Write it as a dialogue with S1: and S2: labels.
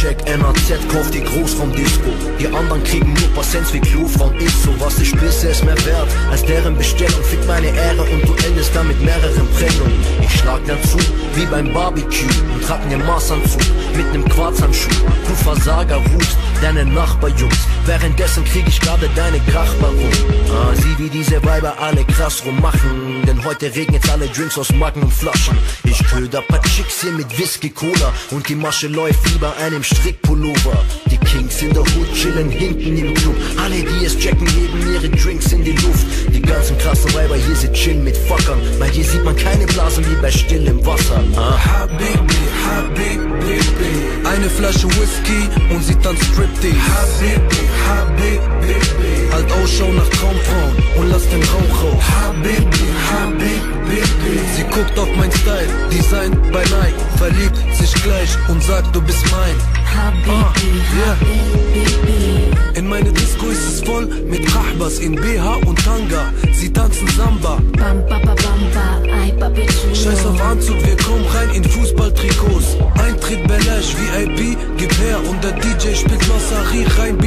S1: Check NAZ, kauf die Großraumdisco. Die anderen kriegen nur paar Cents wie Klofraum. Ist so, was ich spisse, ist mehr wert als deren Bestellung. Fick meine Ehre und du endest damit mehreren Prellungen. Ich schlag dann zu, wie beim Barbecue und trag ne Maßanzug mit nem Quarzhandschuh. Du Versager rufst deine Nachbarjungs, währenddessen krieg ich gerade deine Krachbarung. Sieh wie diese Weiber alle krass rummachen, denn heute regnet's alle Drinks aus Magen und Flaschen. Ich köder paar Chicks hier mit Whisky Cola und die Masche läuft wie bei einem Strickpullover. Die Kings in der Hood chillen hinten im Club, alle die es checken heben ihre Drinks in die Luft. Die ganzen krassen Weiber hier sind chillen mit Fuckern, weil hier sieht man keine Blasen wie bei stillem Wasser.
S2: Habibi, Habibi, eine Flasche Whisky und sie tanzt Striptease. Habibi, Habibi, halt Ausschau nach Traumfrauen und lass den Rauch raus. Habibi, Habibi, sie guckt auf mein Style, Design bei Nike, verliebt sich gleich und sagt, du bist mein
S3: Habibi, Habibi.
S2: In meine Disco ist es voll mit Rahbas in BH und Tanga. Sie tanzen Samba.
S3: Bamba, bamba, ay papi chulo.
S2: Scheiß auf Anzug, wir kommen rein in Fußballtrikots. Eintritt Bellage, VIP, gib her und der DJ spielt Massari rein.